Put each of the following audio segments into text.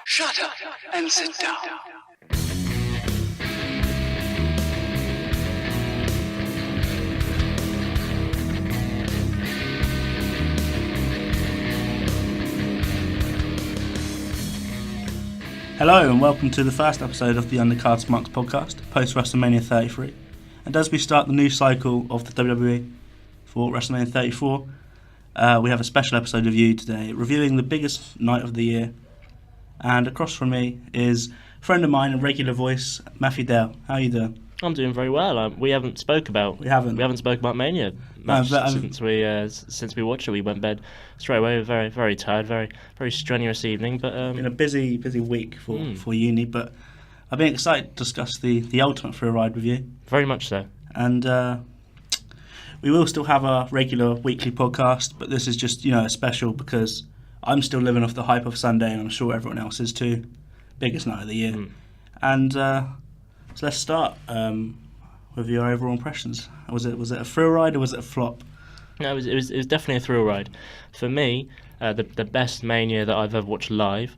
Shut up and sit down. Hello and welcome to the first episode of the Undercard Smarks podcast, post WrestleMania 33. And as we start the new cycle of the WWE for WrestleMania 34, we have a special episode of you today, reviewing the biggest night of the year. And across from me is a friend of mine, a regular voice, Matthew Dale. How are you doing? I'm doing very well. We haven't spoke about Mania much since we watched it. We went to bed straight away. Very very tired, very strenuous evening. But been a busy week for uni. But I've been excited to discuss the ultimate thrill ride with you. Very much so. And we will still have our regular weekly podcast, but this is just a special because I'm still living off the hype of Sunday, and I'm sure everyone else is too. Biggest night of the year. And so let's start with your overall impressions. Was it a thrill ride or was it a flop? No, it was definitely a thrill ride. For me, the best Mania that I've ever watched live,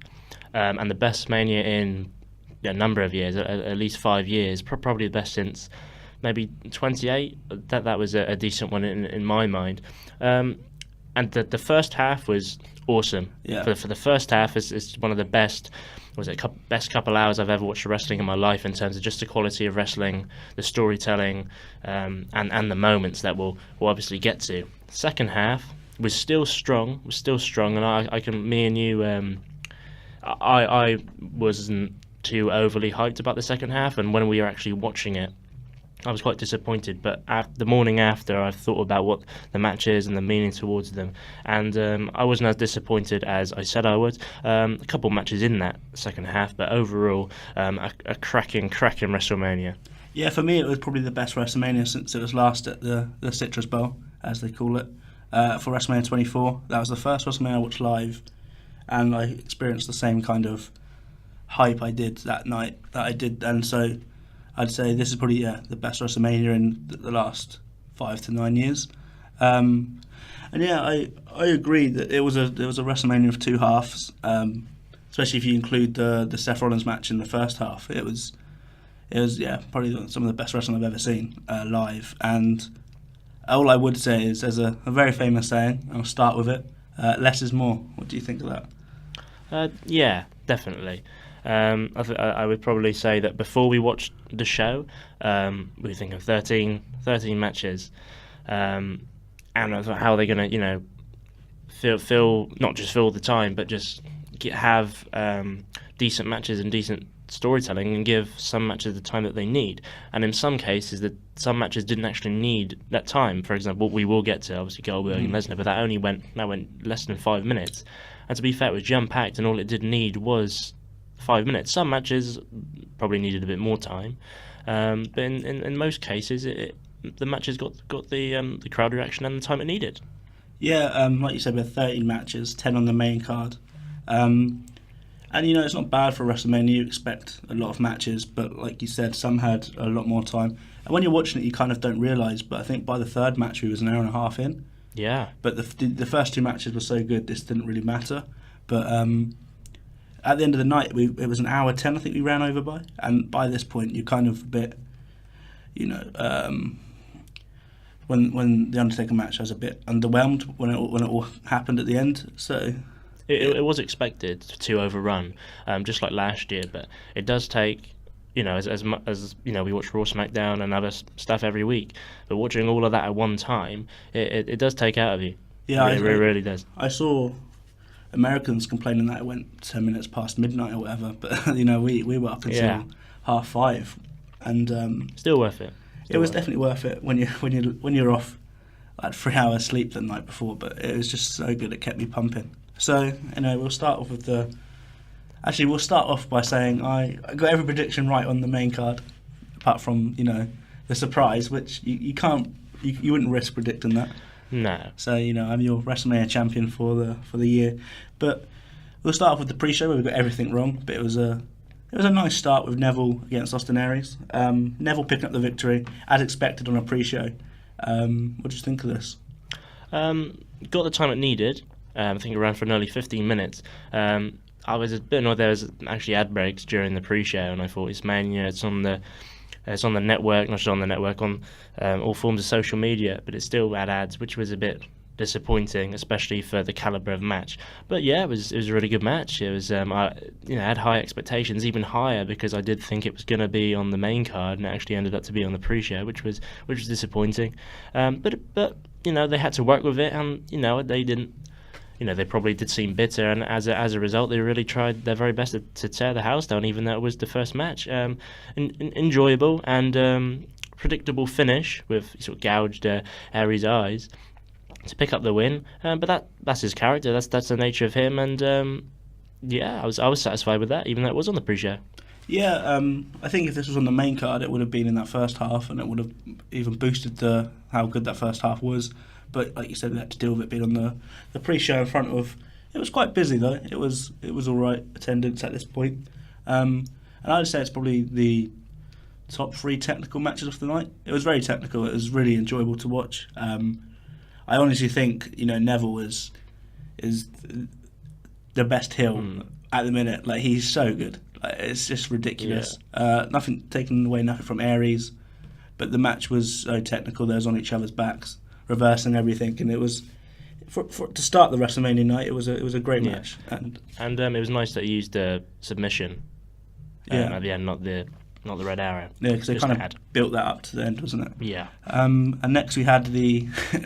and the best Mania in a number of years, at least 5 years, probably the best since maybe 28. That was a decent one in my mind. And the first half was awesome. Yeah. For the first half, it's one of the best. Best couple hours I've ever watched wrestling in my life in terms of just the quality of wrestling, the storytelling, and the moments that we'll obviously get to. Second half was still strong, and me and you, I wasn't too overly hyped about the second half, and when we were actually watching it, I was quite disappointed, but the morning after I thought about what the match is and the meaning towards them, and I wasn't as disappointed as I said I would. A couple matches in that second half, but overall a cracking WrestleMania. Yeah, for me it was probably the best WrestleMania since it was last at the Citrus Bowl, as they call it, for WrestleMania 24. That was the first WrestleMania I watched live, and I experienced the same kind of hype I did that night that I did, and so I'd say this is probably the best WrestleMania in the last 5 to 9 years, and I agree that it was a WrestleMania of two halves, especially if you include the Seth Rollins match in the first half. It was probably some of the best wrestling I've ever seen live. And all I would say is there's a very famous saying. I'll start with it: less is more. What do you think of that? Yeah, definitely. I would probably say that before we watched the show, we think of 13 matches, and how they're going to, fill not just fill the time, but just have decent matches and decent storytelling, and give some matches the time that they need. And in some cases, that some matches didn't actually need that time. For example, we will get to obviously Goldberg and Lesnar, but that went less than 5 minutes. And to be fair, it was jam-packed, and all it did need was 5 minutes. Some matches probably needed a bit more time, but in most cases, the matches got the crowd reaction and the time it needed. Yeah, like you said, we had 13 matches, 10 on the main card, and it's not bad for WrestleMania. You expect a lot of matches, but like you said, some had a lot more time. And when you're watching it, you kind of don't realise. But I think by the third match, we was an hour and a half in. Yeah. But the first two matches were so good, this didn't really matter. But at the end of the night, it was an hour 10, I think we ran over by. And by this point, you're kind of a bit, when the Undertaker match, I was a bit underwhelmed when it all happened at the end. So it was expected to overrun, just like last year. But it does take, as we watch Raw, SmackDown, and other stuff every week. But watching all of that at one time, it does take out of you. Yeah, it really does. I saw Americans complaining that it went 10 minutes past midnight or whatever, but we were up until 5:30, and still worth it. It was definitely worth it when you're off like 3 hours sleep the night before, but it was just so good, it kept me pumping. So we'll start off we'll start off by saying I got every prediction right on the main card, apart from the surprise, which you wouldn't risk predicting that. No. So I'm your WrestleMania champion for the year, but we'll start off with the pre-show where we got everything wrong. But it was a nice start with Neville against Austin Aries. Neville picking up the victory as expected on a pre-show. What did you think of this? Got the time it needed. I think it ran for nearly 15 minutes. I was a bit annoyed there was actually ad breaks during the pre-show, and I thought it's Mania, it's on the network, not just on the network, on all forms of social media, but it still had ads, which was a bit disappointing, especially for the caliber of match. But yeah, it was a really good match. It was I had high expectations, even higher, because I did think it was going to be on the main card, and it actually ended up to be on the pre-show, which was disappointing. But they had to work with it, and they didn't. They probably did seem bitter, and as a result, they really tried their very best to tear the house down, even though it was the first match. Enjoyable and predictable finish with sort of gouged Aries' eyes to pick up the win. But that's his character. That's the nature of him, and I was satisfied with that, even though it was on the pre-show. Yeah, I think if this was on the main card, it would have been in that first half, and it would have even boosted how good that first half was. But like you said, we had to deal with it being on the pre-show in front of. It was quite busy though. It was all right attendance at this point, and I'd say it's probably the top 3 technical matches of the night. It was very technical. It was really enjoyable to watch. I honestly think Neville is the best heel at the minute. Like, he's so good. Like, it's just ridiculous. Yeah. Nothing from Aries, but the match was so technical. They was on each other's backs, reversing everything, and it was to start the WrestleMania night. It was a great match, and it was nice that he used the submission at the end, not the red arrow. Yeah, because they kind of built that up to the end, wasn't it? Yeah. And next we had the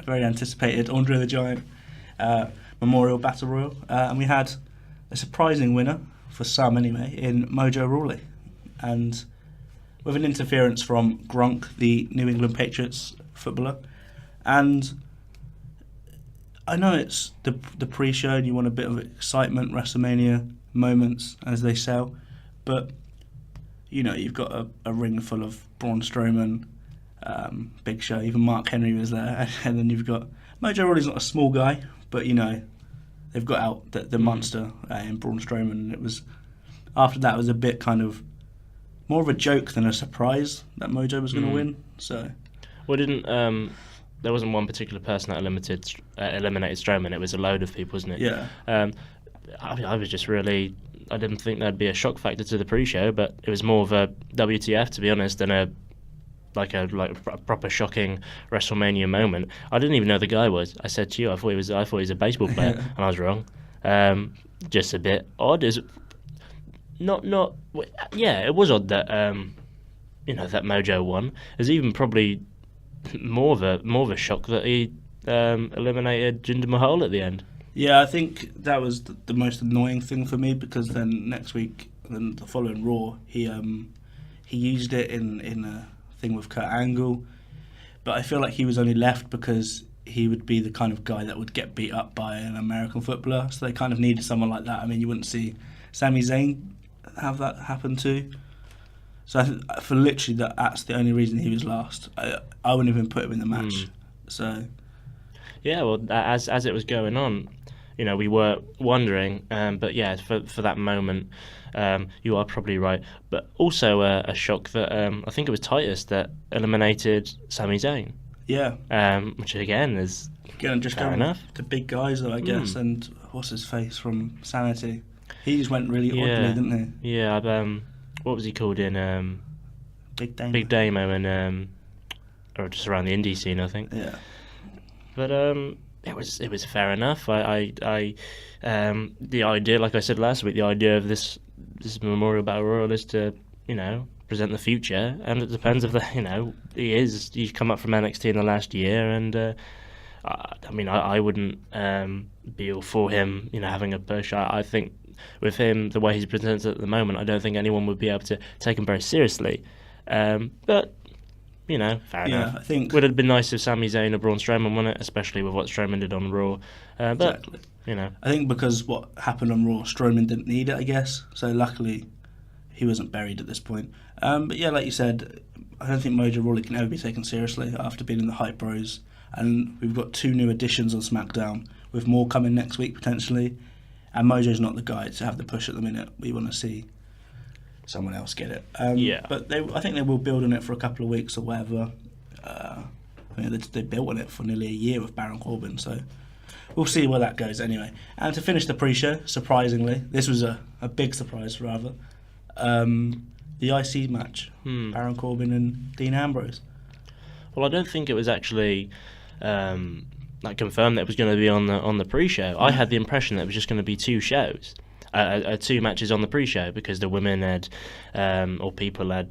very anticipated Andre the Giant Memorial Battle Royal, and we had a surprising winner, for some anyway, in Mojo Rawley, and with an interference from Gronk, the New England Patriots footballer. And I know it's the pre-show and you want a bit of excitement, WrestleMania moments as they sell, but you've got a ring full of Braun Strowman, Big Show, even Mark Henry was there, and then you've got Mojo Rawley's not a small guy, but they've got out the monster in Braun Strowman, and it was after that it was a bit kind of more of a joke than a surprise that Mojo was going to win. So, there wasn't one particular person that eliminated Strowman. It was a load of people, wasn't it? Yeah. I was just really. I didn't think there'd be a shock factor to the pre-show, but it was more of a WTF, to be honest, than a proper shocking WrestleMania moment. I didn't even know the guy was. I said to you, I thought he was a baseball player, and I was wrong. Just a bit odd. It was odd that that Mojo won. It was even probably more of a shock that he eliminated Jinder Mahal at the end. Yeah, I think that was the most annoying thing for me, because then next week, then the following Raw, he used it in a thing with Kurt Angle, but I feel like he was only left because he would be the kind of guy that would get beat up by an American footballer, so they kind of needed someone like that. I mean, you wouldn't see Sami Zayn have that happen too. So for literally that's the only reason he was last. I wouldn't even put him in the match. So yeah, well, as it was going on, we were wondering, but yeah, for that moment, you are probably right. But also a shock that I think it was Titus that eliminated Sami Zayn. Yeah. Which again is just fair enough. The big guys though, I guess, and what's his face from Sanity? He just went really oddly, didn't he? Yeah. What was he called in? Big Damo. Big Damo, and or just around the indie scene, I think. Yeah. But it was fair enough. The idea, like I said last week, the idea of this Memorial Battle Royal is to present the future, and it depends if he's come up from NXT in the last year, and I wouldn't be all for him having a push. I think with him, the way he's presented at the moment, I don't think anyone would be able to take him very seriously. But fair enough. I think would have been nice if Sami Zayn or Braun Strowman won it, especially with what Strowman did on Raw. Exactly. But I think because what happened on Raw, Strowman didn't need it, I guess. So luckily, he wasn't buried at this point. But yeah, like you said, I don't think Mojo Rawley can ever be taken seriously after being in the Hype Bros. And we've got 2 new additions on SmackDown, with more coming next week potentially. And Mojo's not the guy to have the push at the minute. We want to see someone else get it. But I think they will build on it for a couple of weeks or whatever. They built on it for nearly a year with Baron Corbin, so we'll see where that goes anyway. And to finish the pre-show, surprisingly, this was a big surprise rather, the IC match, Baron Corbin and Dean Ambrose. Well, I don't think it was actually confirmed that it was going to be on the pre-show. I had the impression that it was just going to be two shows, two matches on the pre-show, because the women had, or people had,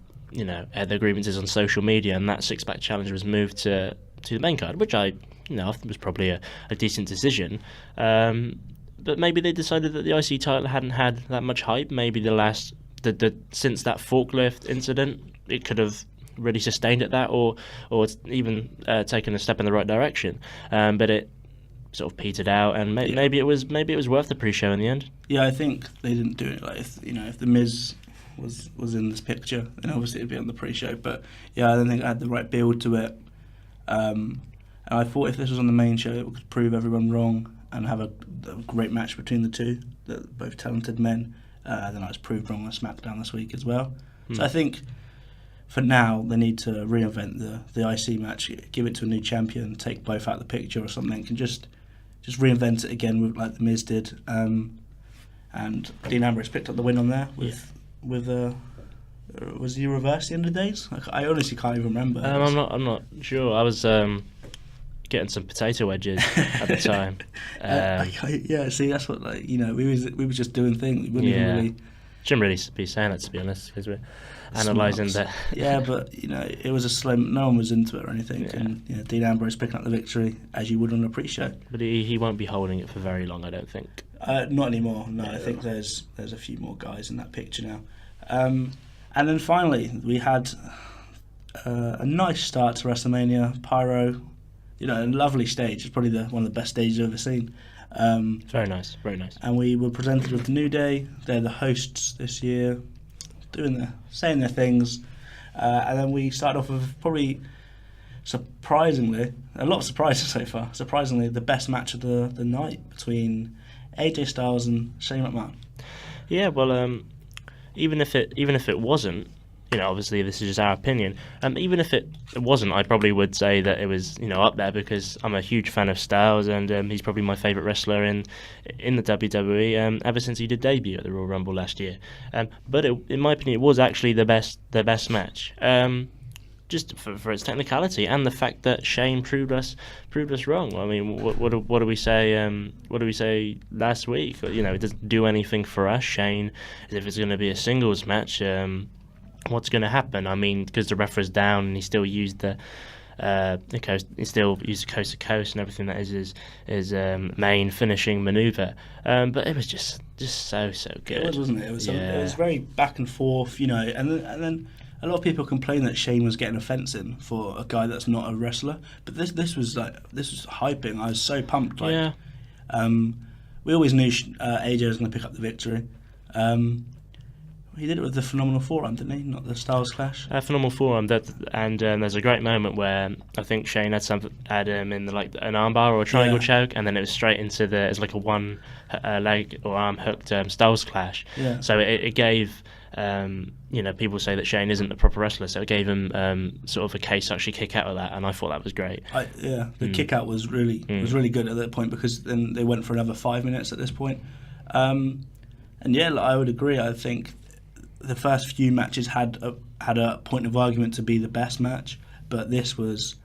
had their grievances on social media, and that six-pack challenge was moved to the main card, which I think was probably a decent decision. But maybe they decided that the IC title hadn't had that much hype. Maybe since that forklift incident, it could have really sustained at that, or even taken a step in the right direction. But it sort of petered out, and maybe it was worth the pre-show in the end. Yeah, I think they didn't do it. Like, if the Miz was in this picture, then obviously it'd be on the pre-show. But yeah, I don't think it had the right build to it. And I thought if this was on the main show, it could prove everyone wrong and have a great match between the two, both talented men. Then I was proved wrong on SmackDown this week as well. So I think for now they need to reinvent the IC match, give it to a new champion, take both out of the picture or something, and just reinvent it again with like the Miz did. And Dean Ambrose picked up the win on there with was he reversed the end of days? I honestly can't even remember. I'm not sure. I was getting some potato wedges at the time. Yeah, see, that's what we were just doing things. We wouldn't even really. Shouldn't really be saying that, to be honest, because we're analysing that. Yeah, but it was a slim. No one was into it or anything, and Dean Ambrose picking up the victory as you would on a pre-show. But he won't be holding it for very long, I don't think. Not anymore. No, I think there's a few more guys in that picture now. And then finally, we had a nice start to WrestleMania. Pyro, a lovely stage. It's probably one of the best stages I've ever seen. Very nice, very nice. And we were presented with the New Day. They're the hosts this year, saying their things. And then we started off with probably, surprisingly, a lot of surprises so far. Surprisingly, the best match of the night between AJ Styles and Shane McMahon. Yeah, well, even if it wasn't, obviously this is just our opinion. Even if it wasn't, I probably would say that it was, up there, because I'm a huge fan of Styles, and he's probably my favourite wrestler in the WWE ever since he did debut at the Royal Rumble last year. But in my opinion, it was actually the best match. Just for its technicality and the fact that Shane proved us wrong. I mean, what do we say? What do we say last week? It doesn't do anything for us. Shane, as if it's going to be a singles match. What's going to happen? I mean, because the ref was down and he still used the coast. He still used the coast to coast and everything that is his main finishing maneuver. But it was just so good. It was, wasn't it? It was very back and forth. And then. A lot of people complain that Shane was getting offence in for a guy that's not a wrestler, but this was hyping. I was so pumped. We always knew AJ was going to pick up the victory. He did it with the Phenomenal Forearm, didn't he? Not the Styles Clash. Phenomenal Forearm. And there's a great moment where I think Shane had him in an armbar or a triangle choke, and then it was straight into it's like a one leg or arm hooked Styles Clash. Yeah. So it gave. People say that Shane isn't a proper wrestler, so it gave him sort of a case to actually kick out of that, and I thought that was great. The kick out was really good at that point, because then they went for another 5 minutes at this point. I would agree. I think the first few matches had a point of argument to be the best match, but this was,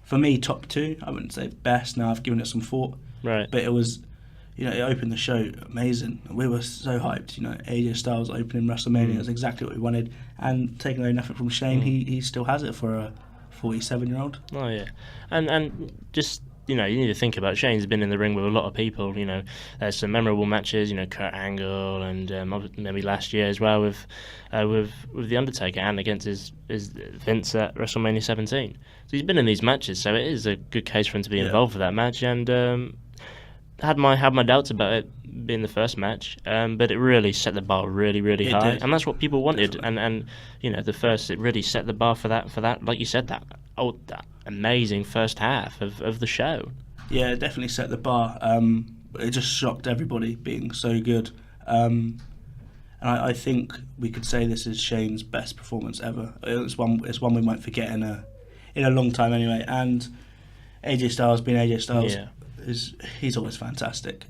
for me, top two. I wouldn't say best. Now I've given it some thought, right? But it was. It opened the show amazing. We were so hyped. AJ Styles opening WrestleMania is exactly what we wanted. And taking away nothing from Shane, he still has it for a 47-year-old. Oh yeah, and just you need to think about it. Shane's been in the ring with a lot of people. There's some memorable matches. Kurt Angle, and maybe last year as well with the Undertaker, and against his Vince at WrestleMania 17. So he's been in these matches. So it is a good case for him to be involved with that match. And had my doubts about it being the first match, but it really set the bar really, really high, and that's what people wanted. Definitely. And it really set the bar for that, like you said, that amazing first half of the show. Yeah, it definitely set the bar. It just shocked everybody being so good, and I think we could say this is Shane's best performance ever. It's one we won't forget in a long time anyway. And AJ Styles being AJ Styles. Yeah. he's always fantastic.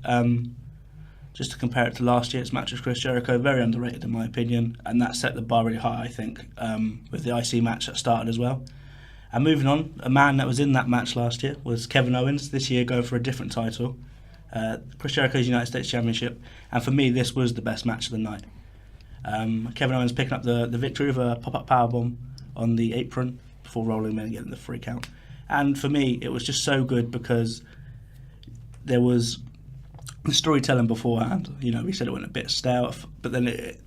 Just to compare it to last year's match with Chris Jericho, very underrated in my opinion, and that set the bar really high, I think, with the IC match that started as well. And moving on, a man that was in that match last year was Kevin Owens, this year going for a different title, Chris Jericho's United States Championship, and for me this was the best match of the night. Kevin Owens picking up the victory with a pop-up powerbomb on the apron before rolling him in and getting the free count. And for me, it was just so good because there was the storytelling beforehand. You know, we said it went a bit stale, but then that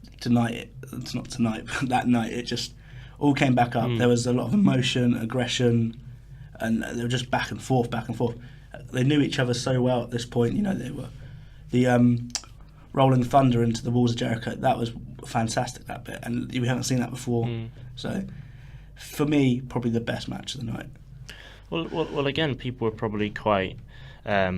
night, it just all came back up. There was a lot of emotion, aggression, and they were just back and forth. They knew each other so well at this point. You know, they were the rolling thunder into the walls of Jericho. That was fantastic, that bit, and we haven't seen that before. So, for me, probably the best match of the night. Well, again, people were probably quite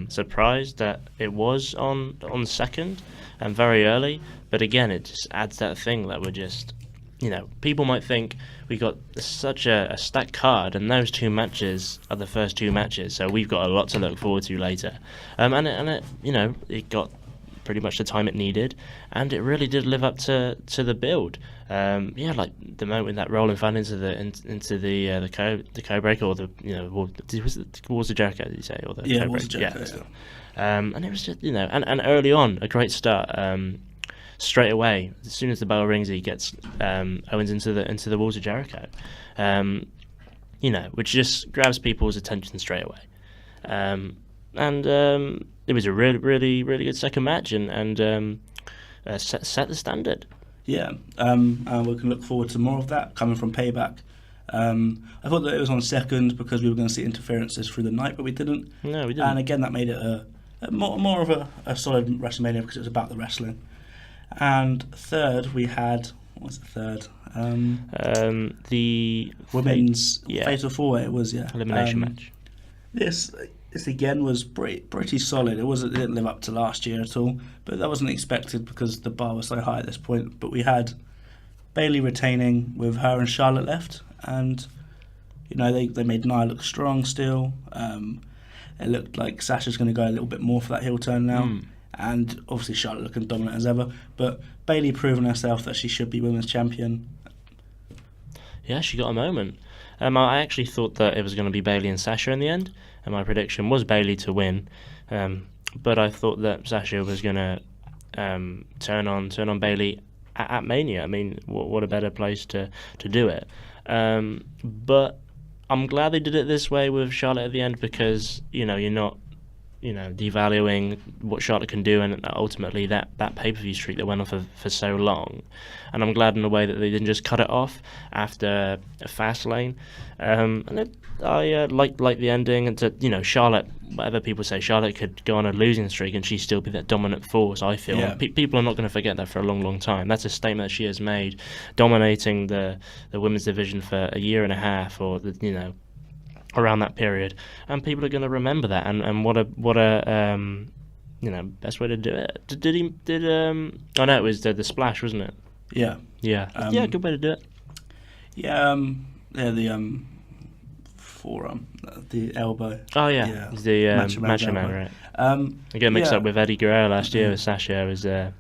surprised that it was on second and very early. But again, it just adds that thing that we're just, you know, people might think we got such a stacked card, and those two matches are the first two matches, so we've got a lot to look forward to later. And it, you know, it got pretty much the time it needed, and it really did live up to the build. Like the moment that rolling fan into the code breaker, or the, you know, walls of Jericho, did you say, or the code walls of breaker? Jericho, and it was just, you know, and early on a great start. Straight away, as soon as the bell rings, he gets Owens into the walls of Jericho, you know, which just grabs people's attention straight away. It was a really good second match, and set the standard. Yeah, and we can look forward to more of that coming from Payback. I thought that it was on second because we were going to see interferences through the night, but we didn't. No, we didn't. And again, that made it a more of a solid WrestleMania because it was about the wrestling. And third, we had, what was it third? The women's Fatal 4-Way. It was, elimination match. This again was pretty solid. It didn't live up to last year at all, but that wasn't expected because the bar was so high at this point. But we had Bayley retaining with her and Charlotte left, and you know they made Nia look strong still. It looked like Sasha's going to go a little bit more for that heel turn now. And obviously Charlotte looking dominant as ever, but Bayley proving herself that she should be women's champion. Yeah, she got a moment. I actually thought that it was going to be Bayley and Sasha in the end, and my prediction was Bayley to win. But I thought that Sasha was going to turn on Bayley at Mania. I mean, what a better place to do it. But I'm glad they did it this way with Charlotte at the end, because you know you're not, you know, devaluing what Charlotte can do, and ultimately that pay-per-view streak that went on for so long. And I'm glad in a way that they didn't just cut it off after a Fastlane. I like the ending, and to, you know, Charlotte, whatever people say, Charlotte could go on a losing streak and she still be that dominant force, I feel. Yeah. People are not going to forget that for a long time. That's a statement that she has made, dominating the women's division for a year and a half, or you know, around that period, and people are going to remember that, and what a you know, best way to do it. I know it was the splash, wasn't it? Yeah, good way to do it. The forearm, the elbow. Oh yeah. It's the Macho Man, right? I get mixed up with Eddie Guerrero last year. With Sasha was in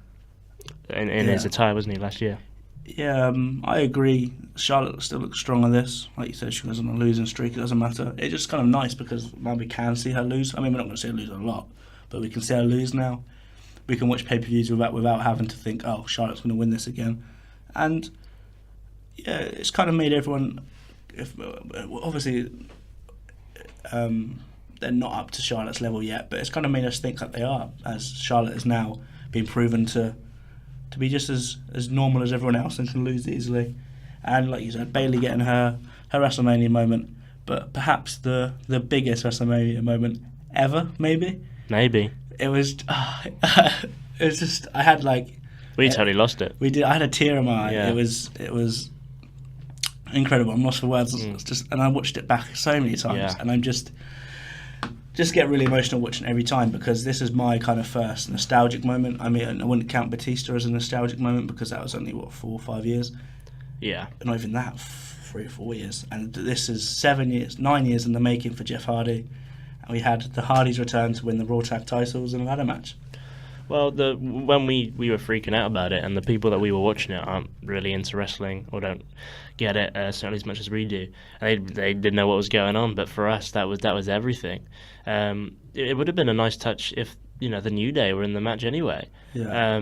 his attire, wasn't he, last year? Yeah, I agree. Charlotte still looks strong on this. Like you said, she was on a losing streak. It doesn't matter. It's just kind of nice because now we can see her lose. I mean, we're not going to see her lose a lot, but we can see her lose now. We can watch pay-per-views without having to think, oh, Charlotte's going to win this again. And yeah, it's kind of made everyone. Obviously, they're not up to Charlotte's level yet, but it's kind of made us think that they are, as Charlotte has now been proven to be just as normal as everyone else and can lose easily. And like you said, Bayley getting her WrestleMania moment, but perhaps the biggest WrestleMania moment ever, maybe. It was just, I had like... We totally lost it. We did. I had a tear in my eye. Yeah. It was incredible. I'm lost for words. It's just, and I watched it back so many times, and I'm just get really emotional watching it every time, because this is my kind of first nostalgic moment. I mean, I wouldn't count Batista as a nostalgic moment because that was only 4 or 5 years. Yeah. Not even that, 3 or 4 years. And this is 9 years in the making for Jeff Hardy. and we had the Hardys return to win the Raw Tag titles in a ladder match. Well, when we were freaking out about it, and the people that we were watching it aren't really into wrestling or don't get it certainly as much as we do. And they didn't know what was going on, but for us, that was everything. It would have been a nice touch if the New Day were in the match anyway. Yeah.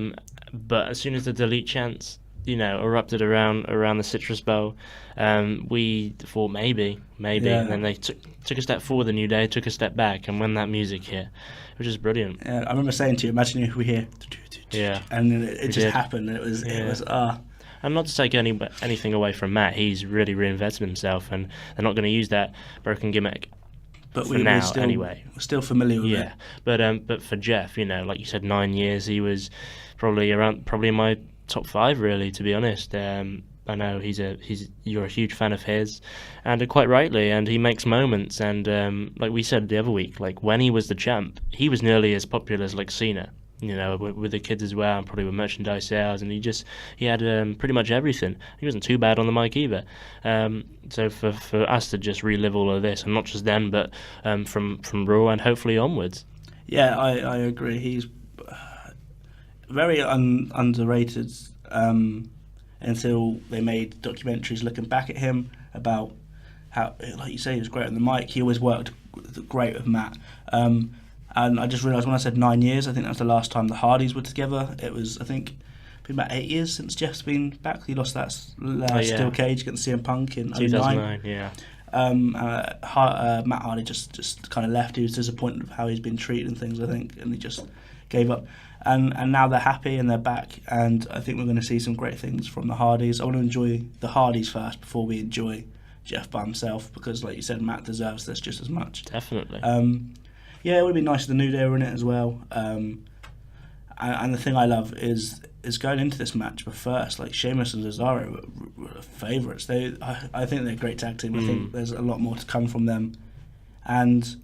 But as soon as the delete chants erupted around the Citrus Bowl, we thought maybe, Yeah. and then they took a step forward. The New Day took a step back, and when that music hit, it was just brilliant. Yeah, I remember saying to you, imagine if we hear, and then it just happened. It was And not to take anything away from Matt, he's really reinvented himself, and they're not going to use that broken gimmick. But for now, anyway. We're still familiar with it. But for Jeff, like you said, 9 years, he was probably in my top 5, really, to be honest. I know you're a huge fan of his, and quite rightly, and he makes moments. And like we said the other week, like when he was the champ, he was nearly as popular as like Cena. With the kids as well, and probably with merchandise sales, and he had pretty much everything. He wasn't too bad on the mic either. So for us to just relive all of this, and not just then, but from Raw and hopefully onwards. Yeah, I agree. He's very underrated until they made documentaries looking back at him about how, like you say, he was great on the mic. He always worked great with Matt. And I just realised when I said 9 years, I think that was the last time the Hardys were together. It was, I think, been about 8 years since Jeff's been back. He lost that steel cage against CM Punk in 2009. Yeah. Matt Hardy just kind of left. He was disappointed with how he's been treated and things, I think, and he just gave up. And now they're happy and they're back, and I think we're going to see some great things from the Hardys. I want to enjoy the Hardys first before we enjoy Jeff by himself, because, like you said, Matt deserves this just as much. Definitely. Yeah, it would be nice if the New Day were in it as well. And the thing I love is going into this match, but first, like Sheamus and Cesaro were favourites. I think they're a great tag team. I think there's a lot more to come from them. And,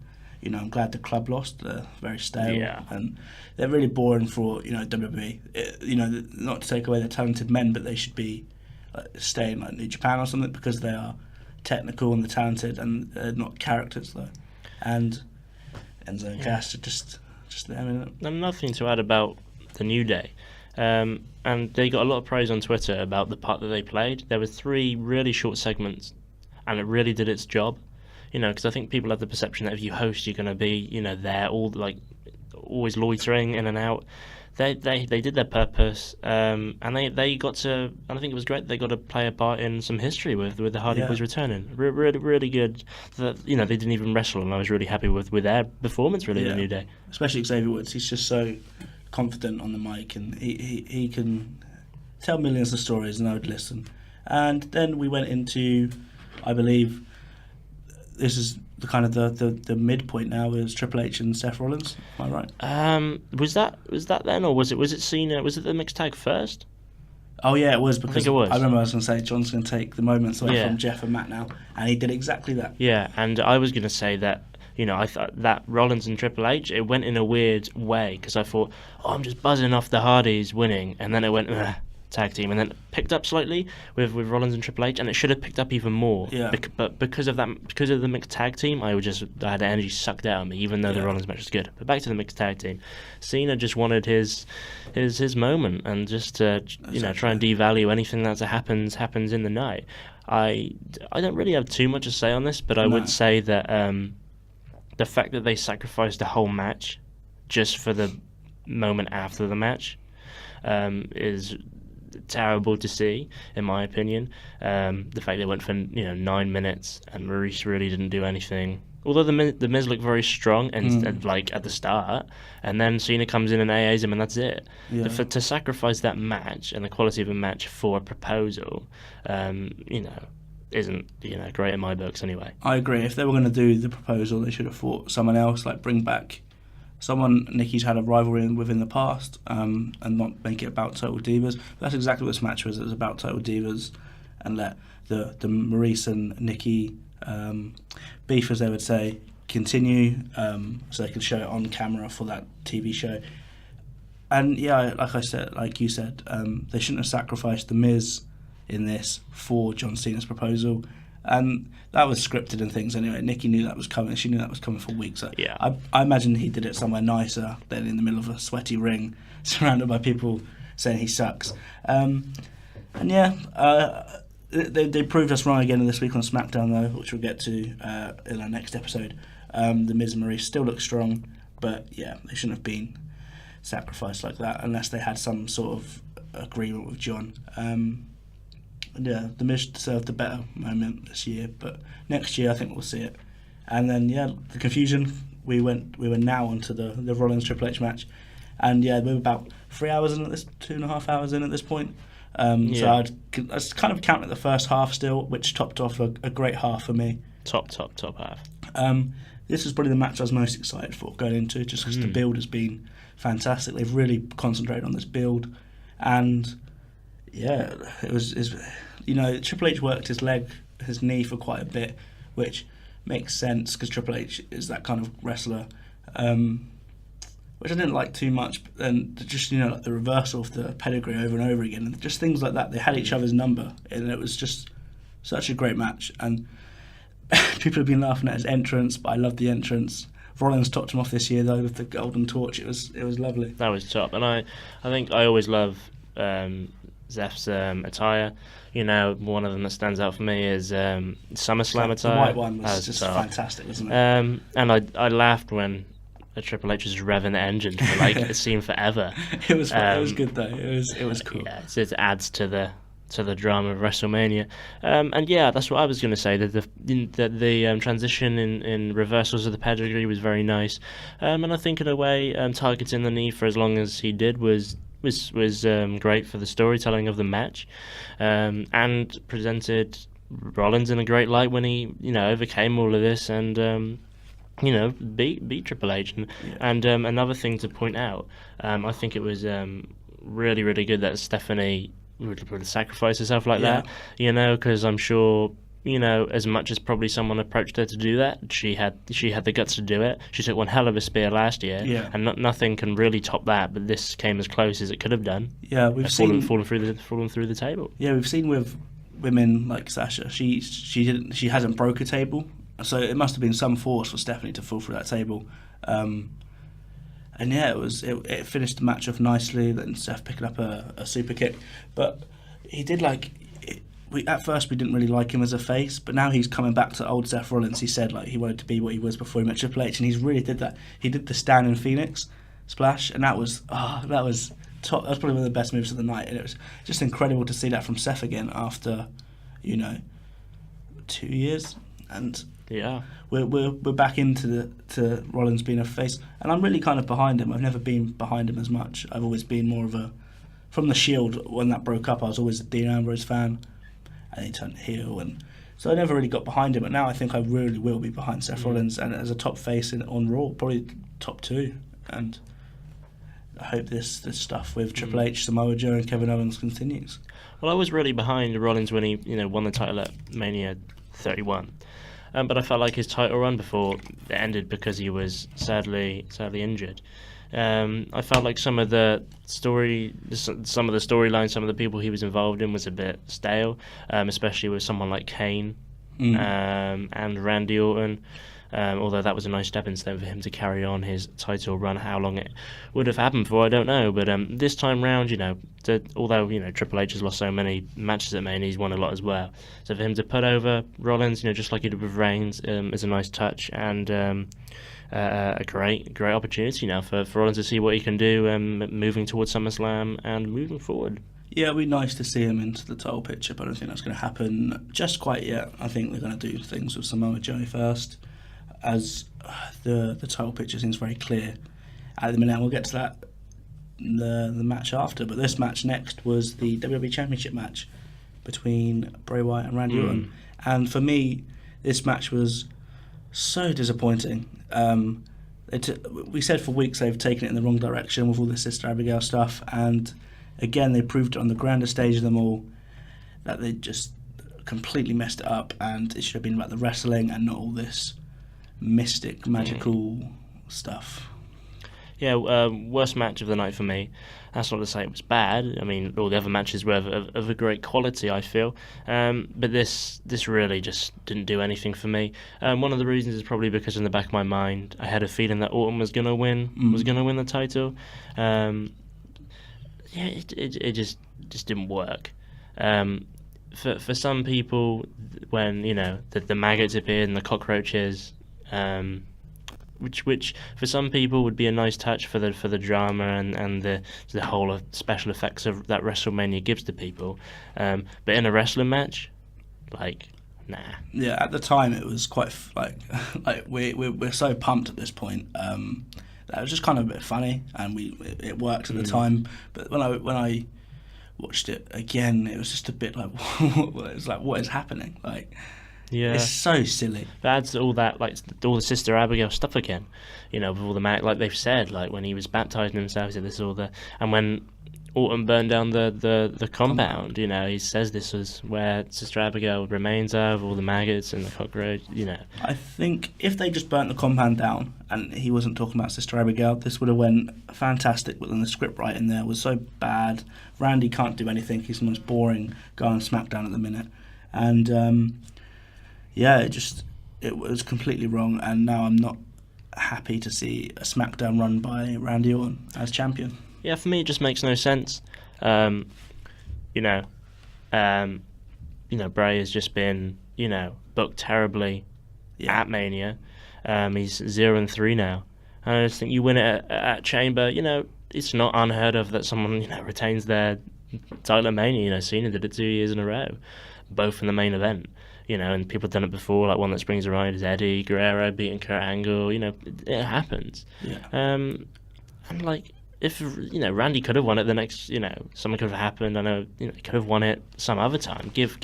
I'm glad the club lost. They're very stale. And they're really boring for, WWE. Not to take away their talented men, but they should be staying like New Japan or something, because they are technical and they're talented, and they're not characters, though. And Enzo and Cass are just them. And nothing to add about the New Day. And they got a lot of praise on Twitter about the part that they played. There were 3 really short segments, and it really did its job. Because I think people have the perception that if you host, you're going to be, there always loitering in and out. They did their purpose, and they got to, and I think it was great. They got to play a part in some history with the Hardy Boys returning. Really good. That they didn't even wrestle, and I was really happy with their performance. Really, the New Day, especially Xavier Woods. He's just so confident on the mic, and he can tell millions of stories, and I would listen. And then we went into, I believe, this is the kind of the midpoint now is Triple H and Seth Rollins. Am I right? Was that then, or was it Cena? Was it the mixed tag first? Oh yeah, it was, because I think it was. I remember I was going to say John's going to take the moments away from Jeff and Matt now, and he did exactly that. Yeah, and I was going to say that. I thought that Rollins and Triple H, it went in a weird way, because I thought, I'm just buzzing off the Hardys winning, and then it went tag team, and then it picked up slightly with Rollins and Triple H, and it should have picked up even more. Yeah. But because of the mixed tag team, I had the energy sucked out of me, even though the Rollins match was good. But back to the mixed tag team, Cena just wanted his moment, and just to try and devalue anything that happens in the night. I don't really have too much to say on this, but I would say that the fact that they sacrificed the whole match just for the moment after the match is terrible to see, in my opinion. The fact they went for 9 minutes and Maurice really didn't do anything. Although the Miz looked very strong and like at the start, and then Cena comes in and AAs him, and that's it. Yeah. To sacrifice that match and the quality of a match for a proposal, isn't great in my books anyway. I agree. If they were going to do the proposal, they should have fought someone else, like bring back someone Nikki's had a rivalry with in the past, and not make it about Total Divas. But that's exactly what this match was. It was about Total Divas, and let the Maurice and Nikki beef, as they would say, continue, so they can show it on camera for that TV show. And yeah, like you said, they shouldn't have sacrificed the Miz in this for John Cena's proposal. And that was scripted and things anyway. Nikki knew that was coming. She knew that was coming for weeks. Yeah. I imagine he did it somewhere nicer than in the middle of a sweaty ring, surrounded by people saying he sucks. They proved us wrong again this week on SmackDown, though, which we'll get to in our next episode. The Miz and Maurice still look strong, but yeah, they shouldn't have been sacrificed like that unless they had some sort of agreement with John. The Miz deserved a better moment this year, but next year I think we'll see it. And then the confusion. We were now onto the Rollins Triple H match, and we were about 3 hours in at this, 2.5 hours in at this point. So I'd kind of counted the first half still, which topped off a great half for me. Top half. This was probably the match I was most excited for going into, just because the build has been fantastic. They've really concentrated on this build, and it was Triple H worked his knee for quite a bit, which makes sense because Triple H is that kind of wrestler, which I didn't like too much. And just like the reversal of the pedigree over and over again, and just things like that. They had each other's number, and it was just such a great match. And people have been laughing at his entrance, but I loved the entrance. Rollins topped him off this year though with the golden torch. It was lovely. That was top, and I think I always love Zeph's attire. One of them that stands out for me is SummerSlam attire. The white one was just fantastic, wasn't it? And I laughed when Triple H was revving the engine for like it seemed forever. It was good though. It was cool. Yeah, it adds to the drama of WrestleMania. And that's what I was going to say. That the transition in reversals of the pedigree was very nice. And I think in a way, targeting the knee for as long as he did was great for the storytelling of the match, and presented Rollins in a great light when he overcame all of this and beat Triple H. And another thing to point out, I think it was really, really good that Stephanie would sacrifice herself like that, because I'm sure, as much as probably someone approached her to do that, she had the guts to do it. She took one hell of a spear last year, and nothing can really top that. But this came as close as it could have done. Yeah, we've fallen through the table. Yeah, we've seen with women like Sasha, she hasn't broke a table, so it must have been some force for Stephanie to fall through that table. And it finished the match off nicely. Then Seth picking up a super kick, but he did at first we didn't really like him as a face, but now he's coming back to old Seth Rollins. He said he wanted to be what he was before he met Triple H, and he's really did that. He did the standing Phoenix splash, and that was top. That was probably one of the best moves of the night, and it was just incredible to see that from Seth again after 2 years. And we're back into Rollins being a face, and I'm really kind of behind him. I've never been behind him as much. I've always been more of from the Shield when that broke up. I was always a Dean Ambrose fan, and he turned heel, and so I never really got behind him. But now I think I really will be behind Seth Rollins, and as a top face on Raw, probably top 2. And I hope this stuff with Triple H, Samoa Joe, and Kevin Owens continues. Well, I was really behind Rollins when he won the title at Mania 31. But I felt like his title run before it ended because he was sadly injured. I felt like some of the storylines, some of the people he was involved in was a bit stale, especially with someone like Kane and Randy Orton. Although that was a nice stepping stone for him to carry on his title run. How long it would have happened for, I don't know. But this time round, although Triple H has lost so many matches at Mania, he's won a lot as well. So for him to put over Rollins, just like he did with Reigns, is a nice touch and a great opportunity now for Rollins to see what he can do moving towards SummerSlam and moving forward. Yeah, it'd be nice to see him into the title picture, but I don't think that's going to happen just quite yet. I think they're going to do things with Samoa Joe first, as the title picture seems very clear at the minute. We'll get to that the match after, but this match next was the WWE Championship match between Bray Wyatt and Randy Orton, and for me this match was so disappointing. We said for weeks they've taken it in the wrong direction with all the Sister Abigail stuff, and again they proved it on the grandest stage of them all that they just completely messed it up, and it should have been about the wrestling and not all this mystic, magical stuff. Yeah, worst match of the night for me. That's not to say it was bad. I mean, all the other matches were of a great quality, I feel. But this really just didn't do anything for me. One of the reasons is probably because in the back of my mind, I had a feeling that Orton was gonna win, the title. Yeah, it just didn't work. For some people, when the maggots appeared and the cockroaches, which for some people would be a nice touch for the drama and the whole of special effects of that WrestleMania gives to people, but in a wrestling match, like, nah. Yeah, at the time it was quite like we're so pumped at this point. That was just kind of a bit funny, and it worked at the time. But when I watched it again, it was just a bit like, it's like, what is happening? Like, yeah, it's so silly. It adds all that, like, all the Sister Abigail stuff again. With all the like they've said, like when he was baptizing himself, he said this all and when Orton burned down the compound, he says this was where Sister Abigail remains of all the maggots and the cockroach. I think if they just burnt the compound down and he wasn't talking about Sister Abigail, this would have went fantastic. But then the script writing there was so bad. Randy can't do anything. He's the most boring guy on SmackDown at the minute, and it was completely wrong. And now I'm not happy to see a SmackDown run by Randy Orton as champion. Yeah, for me it just makes no sense. Bray has just been, booked terribly at Mania. He's 0-3 now. And I just think you win it at Chamber. It's not unheard of that someone retains their title at Mania. Cena did it 2 years in a row, both in the main event. And people have done it before. Like, one that springs to mind is Eddie Guerrero beating Kurt Angle. It happens. Yeah. And like, if Randy could have won it the next, something could have happened. I know, he could have won it some other time. Give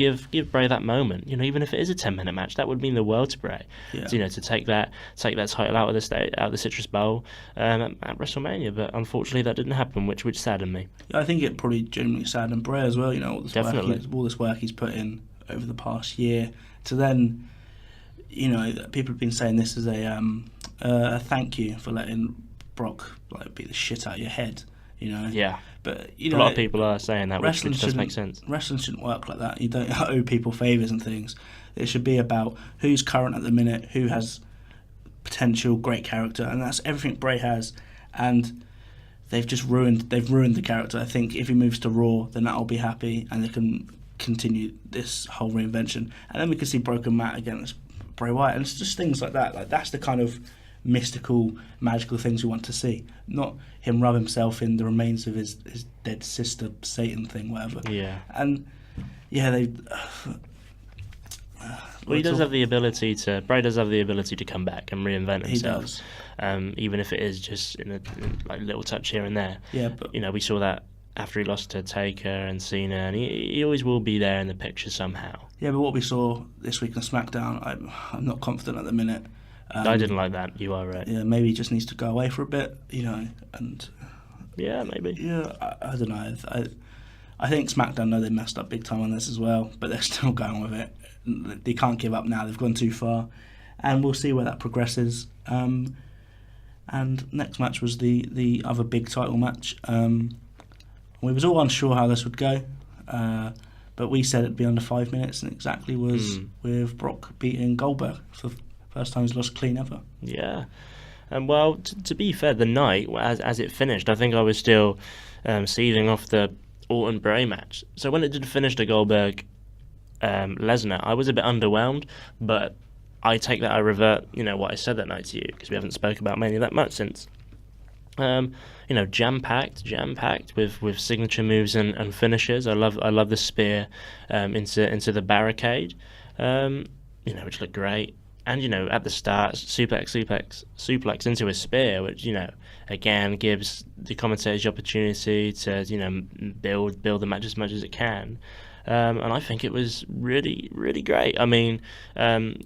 Bray that moment. Even if it is a 10-minute match, that would mean the world to Bray. Yeah. To take that title out of the Citrus Bowl at WrestleMania. But unfortunately, that didn't happen, which saddened me. Yeah, I think it probably genuinely saddened Bray as well. All this work he's put in over the past year to then, people have been saying this is a thank you for letting Brock beat the shit out of your head, Yeah. But a lot of people are saying that, which does make sense. Wrestling shouldn't work like that. You don't owe people favours and things. It should be about who's current at the minute, who has potential, great character, and that's everything Bray has. And they've ruined the character. I think if he moves to Raw, then that'll be happy, and they can continue this whole reinvention. And then we can see Broken Matt against Bray Wyatt, and it's just things like that. Like, that's the kind of mystical, magical things we want to see, not him rub himself in the remains of his dead sister, Satan thing, whatever. Yeah. And they. Well, he does have the ability to. Bray does have the ability to come back and reinvent himself. He does. Even if it is just in a little touch here and there. Yeah, but we saw that after he lost to Taker and Cena, and he always will be there in the picture somehow. Yeah, but what we saw this week on SmackDown, I'm not confident at the minute. I didn't like that. You are right. Yeah, maybe he just needs to go away for a bit, and... Yeah, maybe. Yeah, I don't know. I think SmackDown know they messed up big time on this as well, but they're still going with it. They can't give up now. They've gone too far. And we'll see where that progresses. And next match was the other big title match. We was all unsure how this would go, but we said it'd be under 5 minutes, and exactly was with Brock beating Goldberg for the first time he's lost clean ever. Yeah. And well, to be fair, the night as it finished, I think I was still seething off the Orton Bray match. So when it did finish to Goldberg Lesnar, I was a bit underwhelmed, but I take that, I revert, what I said that night to you, because we haven't spoke about Mania that much since. Jam-packed with signature moves and finishes. I love the spear into the barricade, which looked great. And, at the start, suplex into a spear, which, again, gives the commentators the opportunity to, build the match as much as it can. And I think it was really, really great. I mean,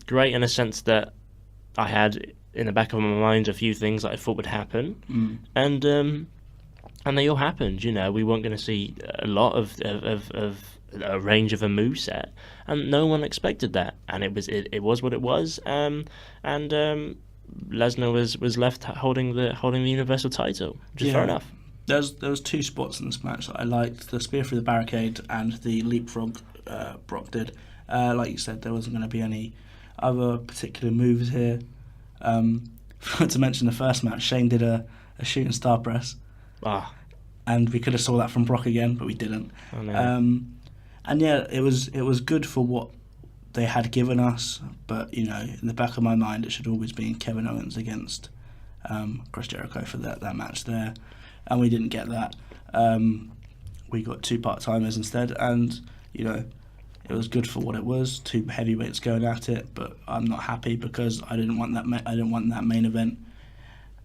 great in a sense that I had in the back of my mind a few things that I thought would happen. And they all happened, We weren't going to see a lot of a range of a moveset, and no one expected that, and it was what it was. Lesnar was left holding the Universal title, which is fair enough. There was two spots in this match that I liked: the spear through the barricade and the leapfrog Brock did. Like you said, there wasn't going to be any other particular moves here. To mention the first match, Shane did a shooting star press. And we could have saw that from Brock again, but we didn't. Oh, no. And yeah, it was good for what they had given us, but you know, in the back of my mind, it should always be Kevin Owens against Chris Jericho for that match there, and we didn't get that. We got two part-timers instead, and you know, it was good for what it was. Two heavyweights going at it, but I'm not happy because I didn't want that. I didn't want that main event,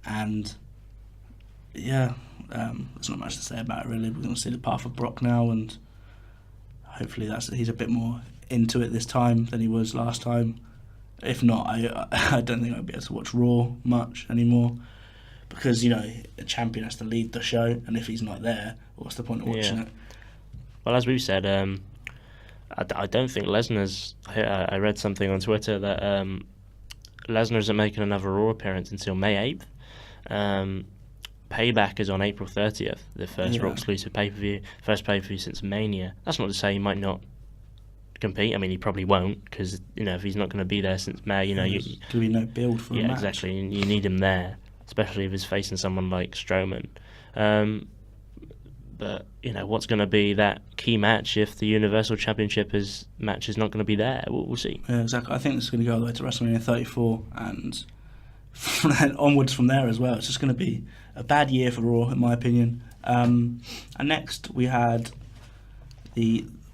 and yeah. There's not much to say about it really. We're going to see the path of Brock now, and hopefully he's a bit more into it this time than he was last time. If not, I don't think I'll be able to watch Raw much anymore, because you know, a champion has to lead the show, and if he's not there, what's the point of watching it? Well, as we've said, I don't think Lesnar's. I read something on Twitter that Lesnar isn't making another Raw appearance until May 8th. Payback is on April 30th, the first Raw exclusive pay-per-view, first pay-per-view since Mania. That's not to say he might not compete. I mean, he probably won't, because you know, if he's not going to be there since May, you know, there's going to be no build for a match. Exactly. You need him there, especially if he's facing someone like Strowman. But you know, what's going to be that key match if the Universal Championship match is not going to be there? We'll see. Yeah, exactly. I think it's going to go all the way to WrestleMania 34 and onwards from there as well. It's just going to be a bad year for Raw, in my opinion. And next we had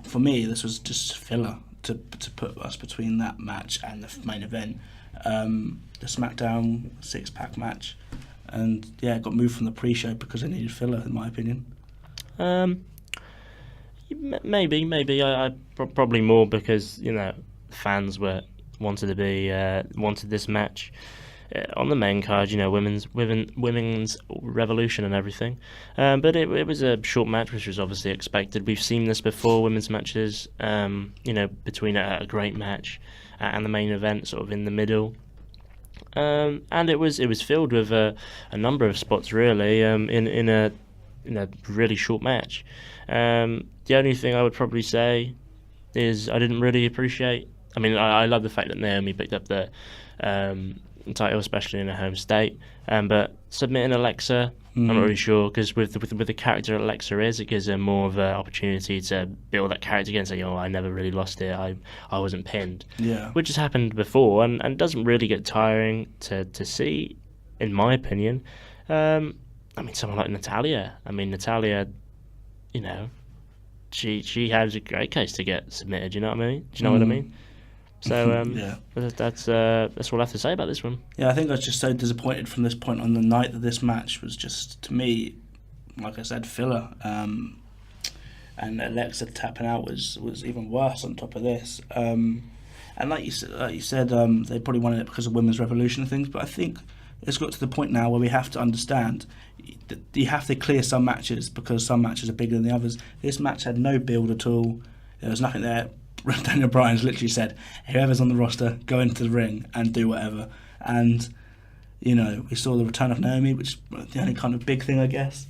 for me, this was just filler to put us between that match and the main event. The SmackDown 6-pack match, and yeah, it got moved from the pre-show because it needed filler, in my opinion. Maybe I probably more because you know, fans wanted this match on the main card, you know, women's revolution and everything. But it was a short match, which was obviously expected. We've seen this before, women's matches, you know, between a great match and the main event, sort of in the middle. And it was filled with a number of spots, really, in a really short match. The only thing I would probably say is I didn't really appreciate. I mean, I love the fact that Naomi picked up the title, especially in her home state. But submitting Alexa, I'm not really sure, because with the character Alexa it gives her more of an opportunity to build that character again and say, I never really lost it, I wasn't pinned. Yeah. Which has happened before and doesn't really get tiring to see, in my opinion. I mean, someone like Natalya. You know, she has a great case to get submitted, you know what I mean? Do you know what I mean? So yeah, that's all I have to say about this one. Yeah, I think I was just so disappointed from this point on the night that this match was just, to me, like I said, filler. And Alexa tapping out was even worse on top of this. And like you said, they probably wanted it because of women's revolution and things. But I think it's got to the point now where we have to understand that you have to clear some matches because some matches are bigger than the others. This match had no build at all. There was nothing there. Daniel Bryan's literally said, whoever's on the roster, go into the ring and do whatever. And, you know, we saw the return of Naomi, which is the only kind of big thing, I guess.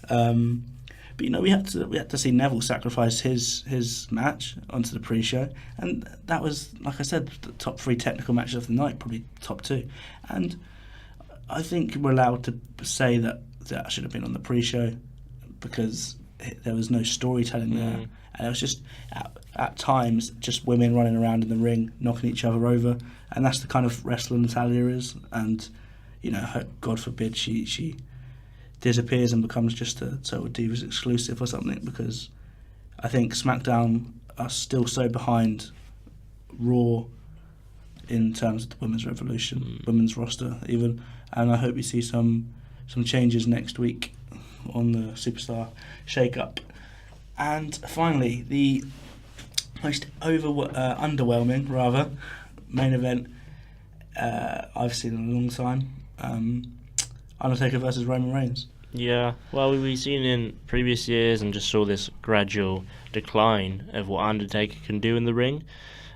But, you know, we had to see Neville sacrifice his match onto the pre-show. And that was, like I said, the top 3 technical matches of the night, probably top 2. And I think we're allowed to say that should have been on the pre-show because there was no storytelling there. And it was just, at times, just women running around in the ring, knocking each other over. And that's the kind of wrestler Natalya is. And, you know, God forbid she disappears and becomes just a Total Divas exclusive or something, because I think SmackDown are still so behind Raw in terms of the women's revolution, women's roster even. And I hope we see some changes next week on the Superstar shake-up. And finally, the most underwhelming, rather, main event I've seen in a long time. Undertaker versus Roman Reigns. Yeah, well, we've seen in previous years and just saw this gradual decline of what Undertaker can do in the ring.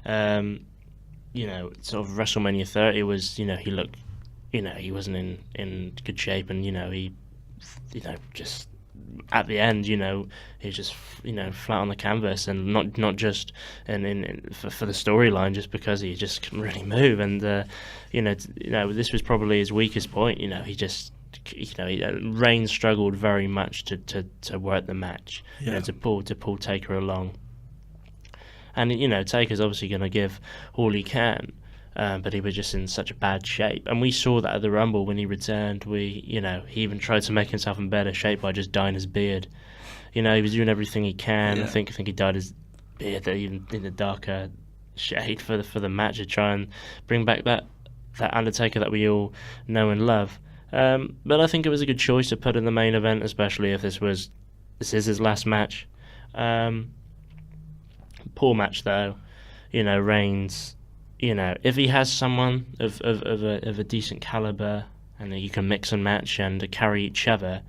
You know, sort of WrestleMania 30 was, you know, he looked he wasn't in good shape, and he just at the end, he's just flat on the canvas, and not just for the storyline, just because he just couldn't really move, and this was probably his weakest point. He just Reigns struggled very much to work the match, to pull Taker along, and Taker's obviously going to give all he can. But he was just in such a bad shape, and we saw that at the Rumble when he returned. He even tried to make himself in better shape by just dyeing his beard. He was doing everything he can. Yeah. I think he dyed his beard even in a darker shade for the match to try and bring back that Undertaker that we all know and love. But I think it was a good choice to put in the main event, especially if this is his last match. Poor match though. Reigns. If he has someone of a decent caliber, and you can mix and match and carry each other,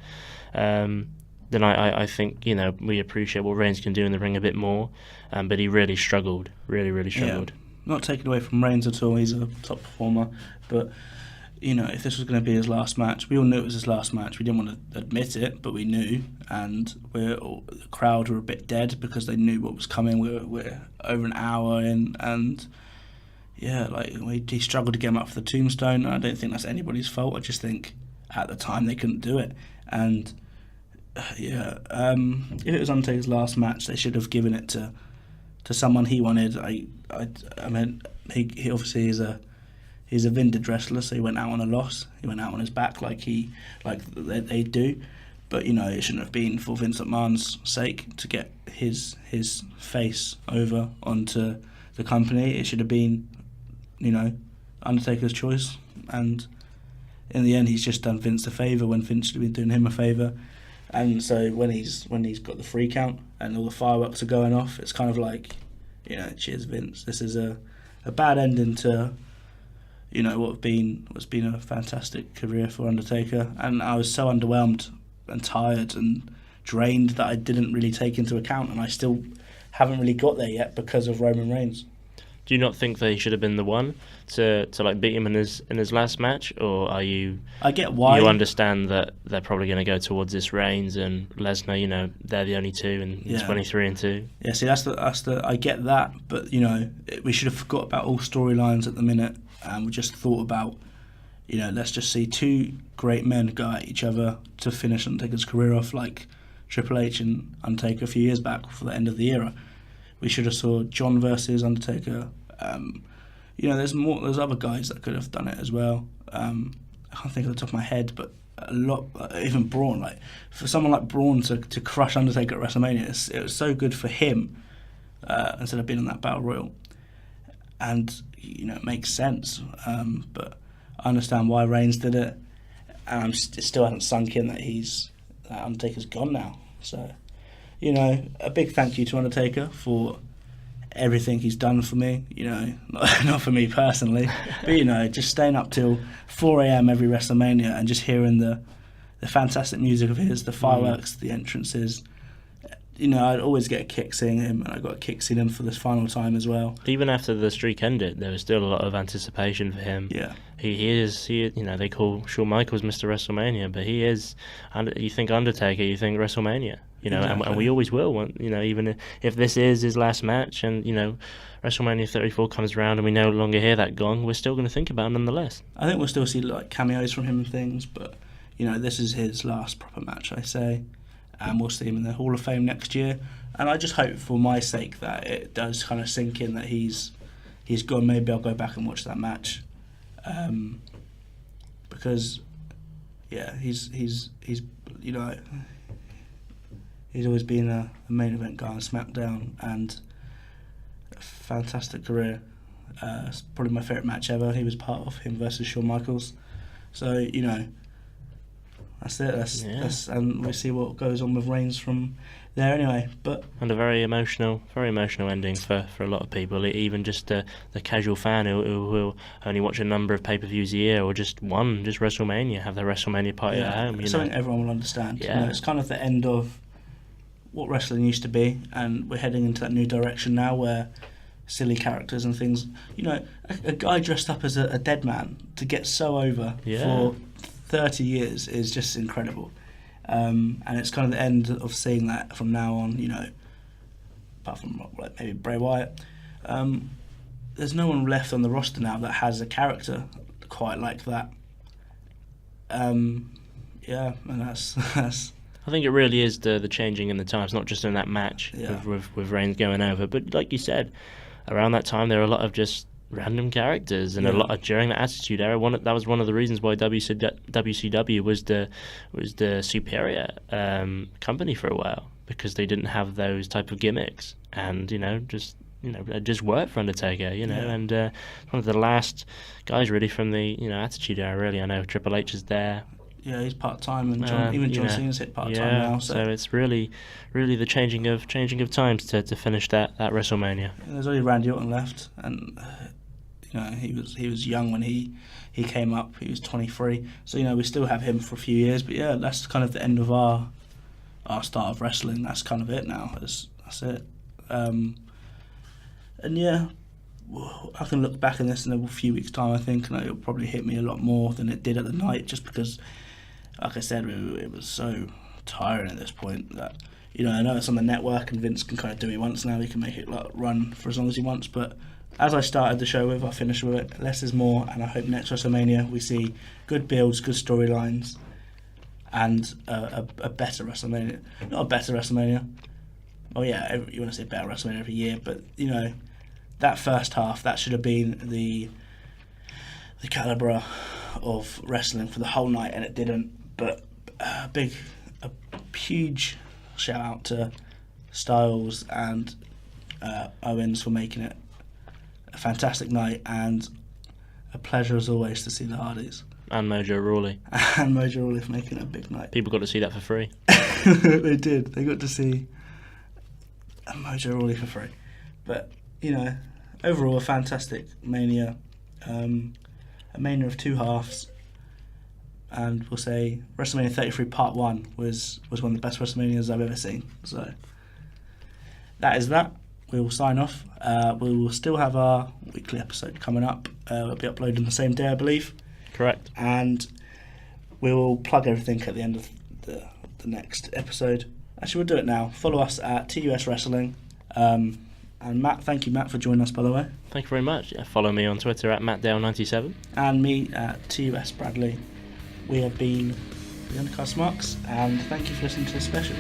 then I think we appreciate what Reigns can do in the ring a bit more. But he really struggled, really struggled. Yeah. Not taken away from Reigns at all. He's a top performer, but if this was going to be his last match, we all knew it was his last match. We didn't want to admit it, but we knew, and the crowd were a bit dead because they knew what was coming. We're over an hour in, and he struggled to get him up for the tombstone. I don't think that's anybody's fault. I just think at the time they couldn't do it. And if it was Undertaker's last match, they should have given it to someone he wanted. I mean, he obviously he's a vintage wrestler, so he went out on a loss. He went out on his back like they do. But it shouldn't have been for Vince McMahon's sake to get his face over onto the company. It should have been Undertaker's choice, and in the end he's just done Vince a favour when Vince should have been doing him a favour. And so when he's got the 3 count and all the fireworks are going off, it's kind of like, cheers Vince. This is a bad ending to what's been a fantastic career for Undertaker. And I was so underwhelmed and tired and drained that I didn't really take into account, and I still haven't really got there yet because of Roman Reigns. Do you not think that he should have been the one to beat him in his last match, or are you? I get why. You understand that they're probably going to go towards this Reigns and Lesnar. They're the only two, and 23-2. Yeah, see, that's the. I get that, but we should have forgot about all storylines at the minute, and we just thought about, let's just see 2 great men go at each other to finish Undertaker's career off, like Triple H and Undertaker a few years back for the end of the era. We should have saw John versus Undertaker. There's other guys that could have done it as well. I can't think of the top of my head, but a lot, even Braun. Like for someone like Braun to crush Undertaker at WrestleMania, it was so good for him instead of being in that battle royal. And it makes sense. But I understand why Reigns did it, and it still hasn't sunk in that Undertaker's gone now. So. A big thank you to Undertaker for everything he's done for me. Not for me personally, but just staying up till 4 a.m. every WrestleMania and just hearing the fantastic music of his, the fireworks, the entrances. I'd always get a kick seeing him, and I got a kick seeing him for this final time as well. Even after the streak ended, there was still a lot of anticipation for him. Yeah, he is. They call Shawn Michaels Mr. WrestleMania, but he is. You think Undertaker, you think WrestleMania. Exactly. And we always will. Even if this is his last match, and WrestleMania 34 comes around, and we no longer hear that gong, we're still going to think about it nonetheless. I think we'll still see cameos from him and things, but this is his last proper match, I say. And we'll see him in the Hall of Fame next year. And I just hope for my sake that it does kind of sink in that he's gone. Maybe I'll go back and watch that match, because he's always been a main event guy on SmackDown, and a fantastic career. It's probably my favourite match ever. He was part of him versus Shawn Michaels. So that's it. And we'll see what goes on with Reigns from there anyway. And a very emotional ending for a lot of people. Even just the casual fan who will only watch a number of pay-per-views a year, or just WrestleMania, have their WrestleMania party at home. It's something everyone will understand. Yeah. It's kind of the end of what wrestling used to be, and we're heading into that new direction now where silly characters and things. You know, a guy dressed up as a dead man to get so over for 30 years is just incredible. And it's kind of the end of seeing that from now on, you know, apart from like maybe Bray Wyatt. There's no one left on the roster now that has a character quite like that. And that's I think it really is the changing in the times, not just in that match with Reigns going over, but like you said, around that time there were a lot of just random characters, and a lot of, during the Attitude Era, that was one of the reasons why WCW was the superior company for a while, because they didn't have those type of gimmicks, and it just worked for Undertaker, and one of the last guys really from the Attitude Era. Really, I know Triple H is there. Yeah, he's part time, and John Cena's hit part time now. So it's really the changing of times to finish that WrestleMania. There's only Randy Orton left, and he was young when he came up. He was 23, so we still have him for a few years. But yeah, that's kind of the end of our start of wrestling. That's kind of it now. That's it. And yeah, I can look back on this in a few weeks' time, I think, and it'll probably hit me a lot more than it did at the night, just because, like I said, it was so tiring at this point that, I know it's on the network and Vince can kind of do what he wants now. He can make it run for as long as he wants, but as I started the show with, I'll finish with it. Less is more, and I hope next WrestleMania we see good builds, good storylines, and a better WrestleMania. Not a better WrestleMania. Oh yeah, you want to say better WrestleMania every year, but, that first half, that should have been the calibre of wrestling for the whole night, and it didn't. But a huge shout out to Styles and Owens for making it a fantastic night, and a pleasure as always to see the Hardys. And Mojo Rawley. And Mojo Rawley for making it a big night. People got to see that for free. They did. They got to see Mojo Rawley for free. But, overall a fantastic Mania. A Mania of two halves. And we'll say WrestleMania 33 Part 1 was one of the best WrestleManias I've ever seen. So that is that. We will sign off. We will still have our weekly episode coming up. It'll be uploaded on the same day, I believe. Correct. And we will plug everything at the end of the next episode. Actually, we'll do it now. Follow us at TUS Wrestling. And Matt, thank you, Matt, for joining us, by the way. Thank you very much. Yeah, follow me on Twitter at MattDale97. And me at TUS Bradley. We have been the Undercast Marks, and thank you for listening to this special.